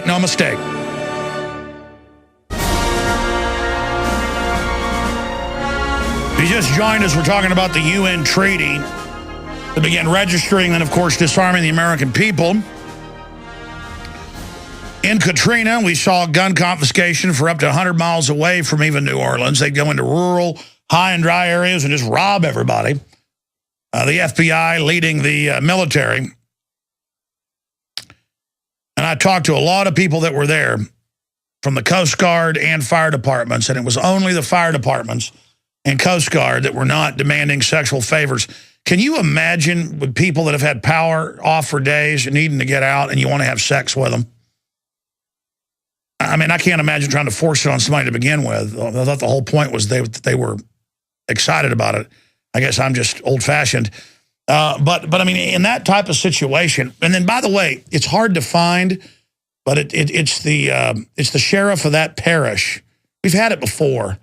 no mistake. If you just joined us, we're talking about the UN treaty that began registering and, of course, disarming the American people. In Katrina, we saw gun confiscation for up to 100 miles away from even New Orleans. They'd go into rural, high and dry areas and just rob everybody. The FBI leading the military. And I talked to a lot of people that were there from the Coast Guard and fire departments, and it was only the fire departments and Coast Guard that were not demanding sexual favors. Can you imagine with people that have had power off for days and needing to get out and you want to have sex with them? I mean, I can't imagine trying to force it on somebody to begin with. I thought the whole point was they were excited about it. I guess I'm just old-fashioned. But I mean, in that type of situation, and then, by the way, it's hard to find, but it's the sheriff of that parish. We've had it before.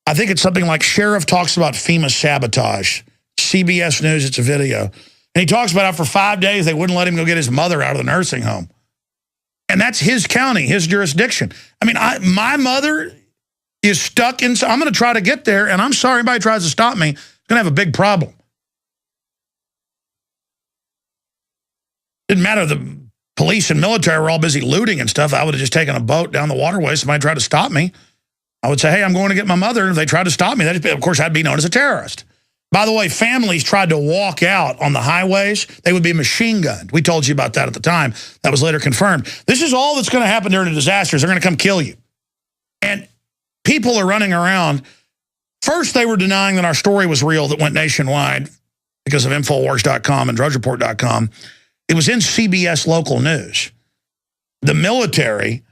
I think it's something like Sheriff talks about FEMA sabotage. CBS News, it's a video. And he talks about how for 5 days they wouldn't let him go get his mother out of the nursing home. And that's his county, his jurisdiction. I mean, my mother is stuck in, I'm going to try to get there, and I'm sorry anybody tries to stop me, it's going to have a big problem. Didn't matter, the police and military were all busy looting and stuff. I would have just taken a boat down the waterway. Somebody tried to stop me. I would say, hey, I'm going to get my mother. And if they tried to stop me, of course, I'd be known as a terrorist. By the way, families tried to walk out on the highways. They would be machine gunned. We told you about that at the time. That was later confirmed. This is all that's going to happen during a disaster. They're going to come kill you. And people are running around. First, they were denying that our story was real that went nationwide because of Infowars.com and DrudgeReport.com. It was in CBS local news. The military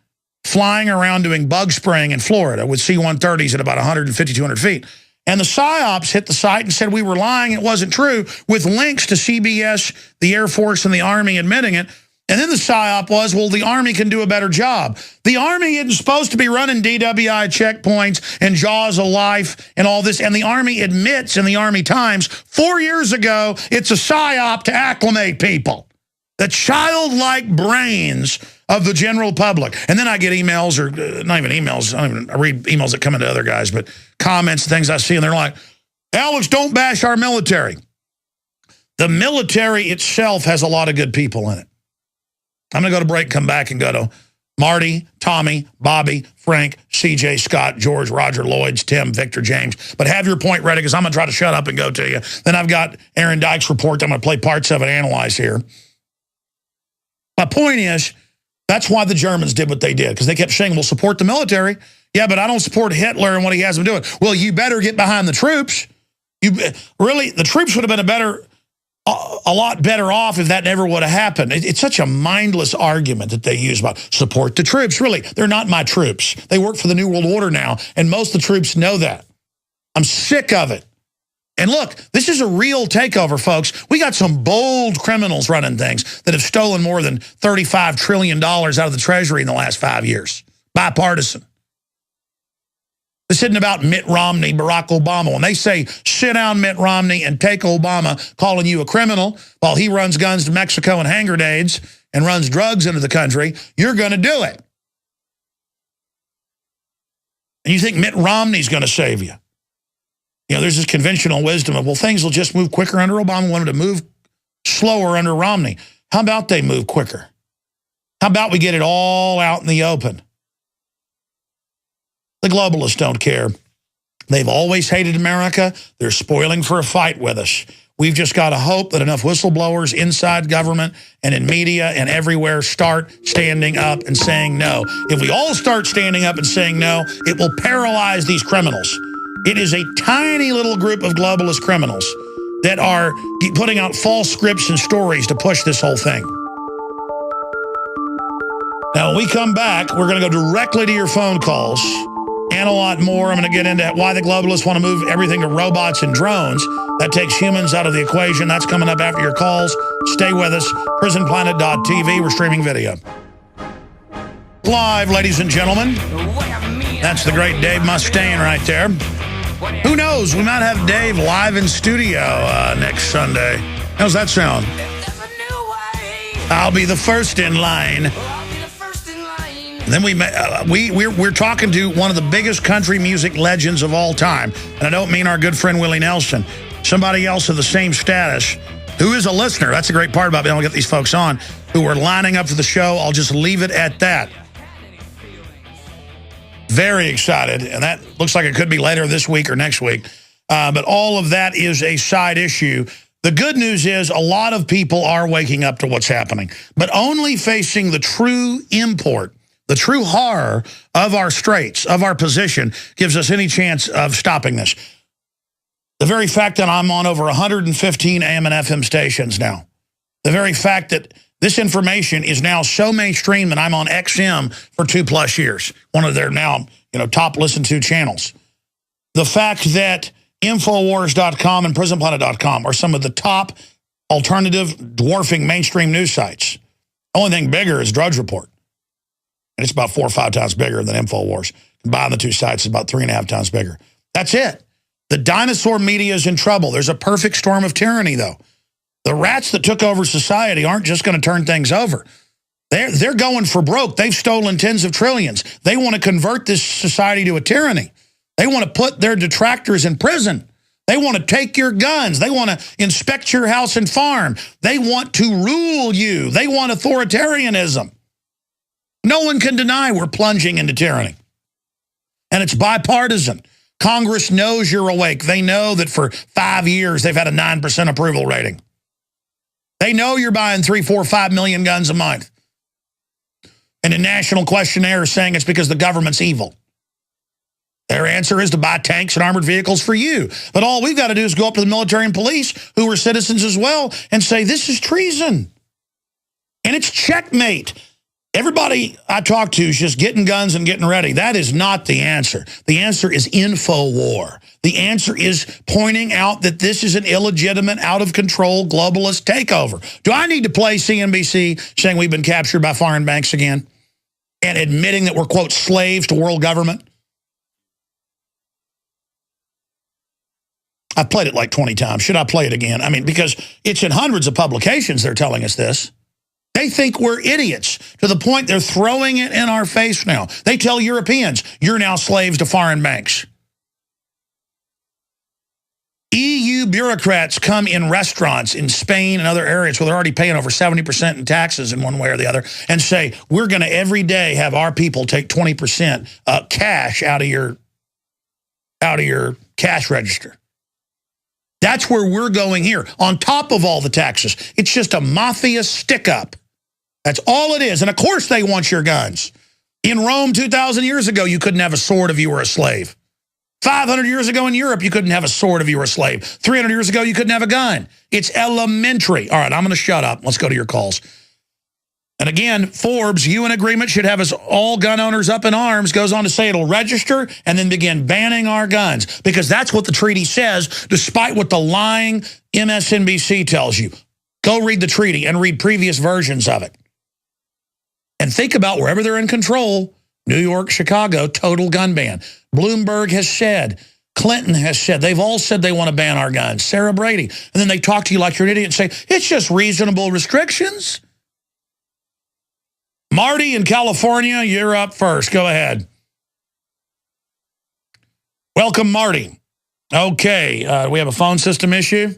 flying around doing bug spraying in Florida with C-130s at about 150, 200 feet. And the PSYOPs hit the site and said we were lying, it wasn't true, with links to CBS, the Air Force, and the Army admitting it. And then the PSYOP was, well, the Army can do a better job. The Army isn't supposed to be running DWI checkpoints and Jaws of Life and all this. And the Army admits in the Army Times 4 years ago, it's a PSYOP to acclimate people. The childlike brains of the general public. And then I get emails, or not even emails, I read emails that come into other guys, but comments, things I see, and they're like, Alex, don't bash our military. The military itself has a lot of good people in it. I'm going to go to break, come back, and go to Marty, Tommy, Bobby, Frank, CJ, Scott, George, Roger, Lloyds, Tim, Victor, James. But have your point ready, because I'm going to try to shut up and go to you. Then I've got Aaron Dyke's report. I'm going to play parts of it, analyze here. My point is, that's why the Germans did what they did, because they kept saying, we'll support the military. Yeah, but I don't support Hitler and what he has them doing. Well, you better get behind the troops. Really, the troops would have been a lot better off if that never would have happened. It's such a mindless argument that they use about support the troops. Really, they're not my troops. They work for the New World Order now, and most of the troops know that. I'm sick of it. And look, this is a real takeover, folks. We got some bold criminals running things that have stolen more than $35 trillion out of the Treasury in the last 5 years. Bipartisan. This isn't about Mitt Romney, Barack Obama. When they say, sit down, Mitt Romney, and take Obama calling you a criminal while he runs guns to Mexico and hand grenades and runs drugs into the country, you're going to do it. And you think Mitt Romney's going to save you. You know, there's this conventional wisdom of, well, things will just move quicker under Obama. Wanted to move slower under Romney. How about they move quicker? How about we get it all out in the open? The globalists don't care. They've always hated America. They're spoiling for a fight with us. We've just got to hope that enough whistleblowers inside government and in media and everywhere start standing up and saying no. If we all start standing up and saying no, it will paralyze these criminals. It is a tiny little group of globalist criminals that are putting out false scripts and stories to push this whole thing. Now, when we come back, we're going to go directly to your phone calls and a lot more. I'm going to get into why the globalists want to move everything to robots and drones. That takes humans out of the equation. That's coming up after your calls. Stay with us. Prisonplanet.tv. We're streaming video. Live, ladies and gentlemen. That's the great Dave Mustaine right there. Who knows? We might have Dave live in studio next Sunday. How's that sound? I'll be the first in line. And then we're talking to one of the biggest country music legends of all time. And I don't mean our good friend Willie Nelson. Somebody else of the same status who is a listener. That's the great part about being able to get these folks on who are lining up for the show. I'll just leave it at that. Very excited. And that looks like it could be later this week or next week. But all of that is a side issue. The good news is a lot of people are waking up to what's happening, but only facing the true import, the true horror of our straits, of our position, gives us any chance of stopping this. The very fact that I'm on over 115 AM and FM stations now, the very fact that this information is now so mainstream that I'm on XM for 2+ years, one of their now top listened to channels. The fact that Infowars.com and Prisonplanet.com are some of the top alternative dwarfing mainstream news sites. The only thing bigger is Drudge Report. And it's about 4 or 5 times bigger than Infowars. Combined the two sites is about 3.5 times bigger. That's it. The dinosaur media is in trouble. There's a perfect storm of tyranny, though. The rats that took over society aren't just going to turn things over. They're going for broke. They've stolen tens of trillions. They want to convert this society to a tyranny. They want to put their detractors in prison. They want to take your guns. They want to inspect your house and farm. They want to rule you. They want authoritarianism. No one can deny we're plunging into tyranny. And it's bipartisan. Congress knows you're awake. They know that for 5 years they've had a 9% approval rating. They know you're buying 3, 4, 5 million guns a month. And a national questionnaire is saying it's because the government's evil. Their answer is to buy tanks and armored vehicles for you. But all we've got to do is go up to the military and police, who are citizens as well, and say, this is treason. And it's checkmate. Everybody I talk to is just getting guns and getting ready. That is not the answer. The answer is InfoWar. The answer is pointing out that this is an illegitimate, out-of-control globalist takeover. Do I need to play CNBC saying we've been captured by foreign banks again and admitting that we're, quote, slaves to world government? I've played it like 20 times. Should I play it again? I mean, because it's in hundreds of publications they're telling us this. They think we're idiots to the point they're throwing it in our face now. They tell Europeans, you're now slaves to foreign banks. EU bureaucrats come in restaurants in Spain and other areas where they're already paying over 70% in taxes in one way or the other and say, we're going to every day have our people take 20% cash out of your cash register. That's where we're going here, on top of all the taxes. It's just a mafia stick-up. That's all it is. And, of course, they want your guns. In Rome 2,000 years ago, you couldn't have a sword if you were a slave. 500 years ago in Europe, you couldn't have a sword if you were a slave. 300 years ago, you couldn't have a gun. It's elementary. All right, I'm going to shut up. Let's go to your calls. And again, Forbes, UN agreement should have us all gun owners up in arms, goes on to say it'll register and then begin banning our guns. Because that's what the treaty says, despite what the lying MSNBC tells you. Go read the treaty and read previous versions of it. And think about wherever they're in control, New York, Chicago, total gun ban. Bloomberg has said, Clinton has said, they've all said they want to ban our guns. Sarah Brady. And then they talk to you like you're an idiot and say, it's just reasonable restrictions. Marty in California, you're up first. Go ahead. Welcome, Marty. Okay, we have a phone system issue.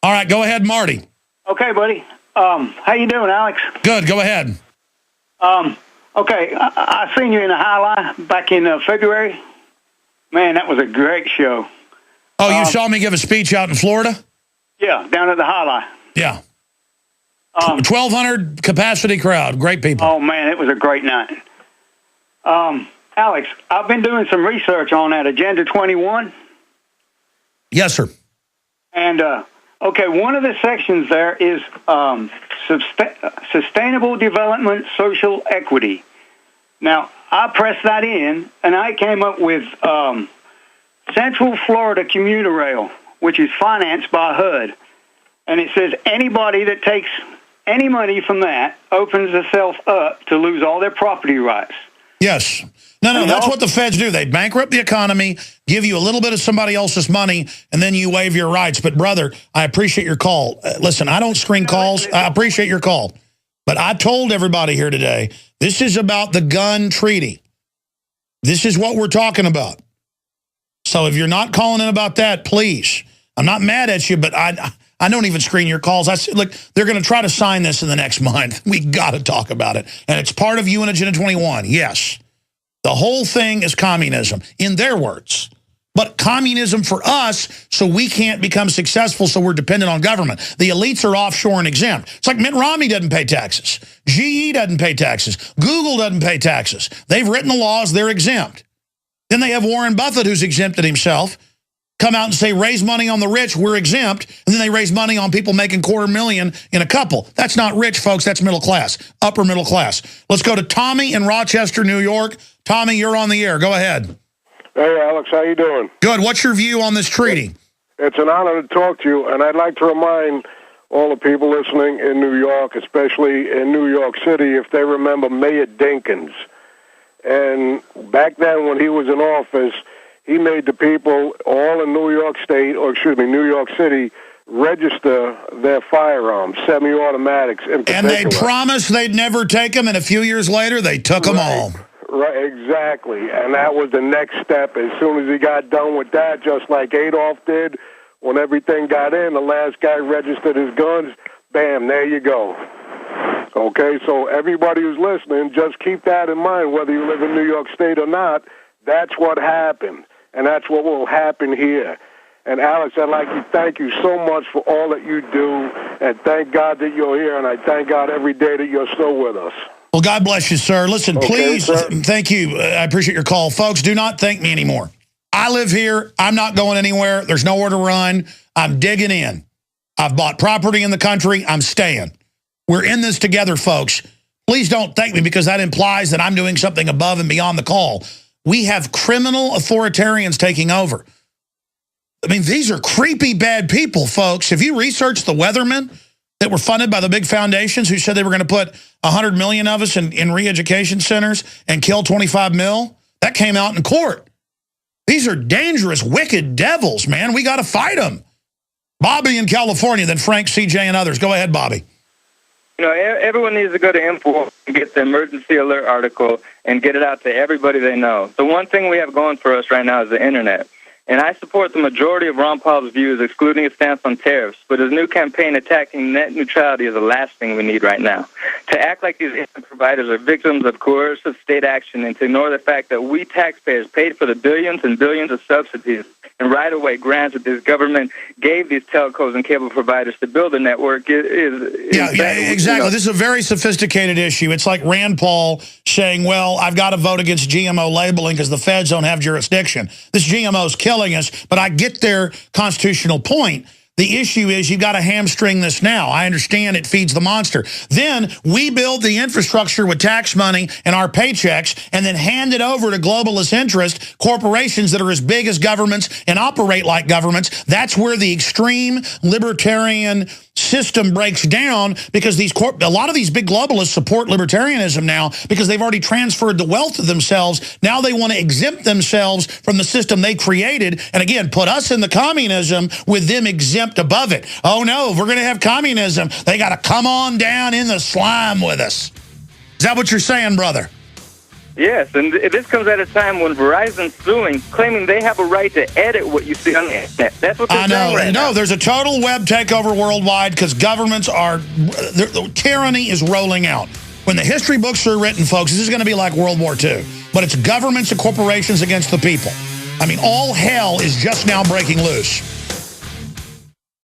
All right, go ahead, Marty. Okay, buddy. How you doing, Alex? Good, go ahead. Okay, I seen you in the highlight back in February. Man, that was a great show. Oh, you saw me give a speech out in Florida? Yeah, down at the highlight. Yeah. 1,200 capacity crowd. Great people. Oh, man, it was a great night. Alex, I've been doing some research on that Agenda 21. Yes, sir. And, okay, one of the sections there is sustainable development, social equity. Now, I pressed that in, and I came up with Central Florida Commuter Rail, which is financed by HUD. And it says anybody that takes any money from that opens themselves up to lose all their property rights. Yes. No, that's what the feds do. They bankrupt the economy, give you a little bit of somebody else's money, and then you waive your rights. But, brother, I appreciate your call. Listen, I don't screen calls. I appreciate your call. But I told everybody here today, this is about the gun treaty. This is what we're talking about. So if you're not calling in about that, please. I'm not mad at you, but I don't even screen your calls. I said, look, they're going to try to sign this in the next month. We got to talk about it. And it's part of UN Agenda 21. Yes. The whole thing is communism, in their words. But communism for us, so we can't become successful, so we're dependent on government. The elites are offshore and exempt. It's like Mitt Romney doesn't pay taxes. GE doesn't pay taxes. Google doesn't pay taxes. They've written the laws, they're exempt. Then they have Warren Buffett, who's exempted himself, come out and say, raise money on the rich, we're exempt. And then they raise money on people making $250,000 in a couple. That's not rich, folks. That's middle class, upper middle class. Let's go to Tommy in Rochester, New York. Tommy, you're on the air. Go ahead. Hey, Alex, how you doing? Good. What's your view on this treaty? It's an honor to talk to you, and I'd like to remind all the people listening in New York, especially in New York City, if they remember Mayor Dinkins. And back then when he was in office, he made the people all in New York State, or excuse me, New York City, register their firearms, semi-automatics in particular. And they promised they'd never take them, and a few years later, they took them all. Right, exactly. And that was the next step. As soon as he got done with that, just like Adolf did, when everything got in, the last guy registered his guns, bam, there you go. Okay, so everybody who's listening, just keep that in mind, whether you live in New York State or not. That's what happened, and that's what will happen here. And, Alex, I'd like to thank you so much for all that you do, and thank God that you're here, and I thank God every day that you're still with us. Well, God bless you, sir. Listen, okay, please, sir. Thank you. I appreciate your call. Folks, do not thank me anymore. I live here. I'm not going anywhere. There's nowhere to run. I'm digging in. I've bought property in the country. I'm staying. We're in this together, folks. Please don't thank me, because that implies that I'm doing something above and beyond the call. We have criminal authoritarians taking over. I mean, these are creepy, bad people, folks. Have you researched the weathermen that were funded by the big foundations who said they were going to put 100 million of us in re-education centers and kill 25 mil? That came out in court. These are dangerous, wicked devils, man. We got to fight them. Bobby in California, then Frank, CJ, and others. Go ahead, Bobby. You know, everyone needs to go to Info and get the emergency alert article and get it out to everybody they know. The one thing we have going for us right now is the Internet. And I support the majority of Ron Paul's views, excluding his stance on tariffs. But his new campaign attacking net neutrality is the last thing we need right now. To act like these internet providers are victims of coercive state action and to ignore the fact that we taxpayers paid for the billions and billions of subsidies and right-of-way grants that this government gave these telcos and cable providers to build a network is yeah, exactly. You know, this is a very sophisticated issue. It's like Rand Paul saying, well, I've got to vote against GMO labeling because the feds don't have jurisdiction. This GMO is killing us, but I get their constitutional point. The issue is you've got to hamstring this now. I understand it feeds the monster. Then we build the infrastructure with tax money and our paychecks and then hand it over to globalist interest corporations that are as big as governments and operate like governments. That's where the extreme libertarian system breaks down, because a lot of these big globalists support libertarianism now because they've already transferred the wealth of themselves. Now they want to exempt themselves from the system they created, and again, put us in the communism with them exempt above it. Oh no, if we're going to have communism, they got to come on down in the slime with us. Is that what you're saying, brother? Yes, and this comes at a time when Verizon's suing, claiming they have a right to edit what you see on the internet. That's what they're saying right now. There's a total web takeover worldwide because governments are... tyranny is rolling out. When the history books are written, folks, this is going to be like World War II. But it's governments and corporations against the people. I mean, all hell is just now breaking loose.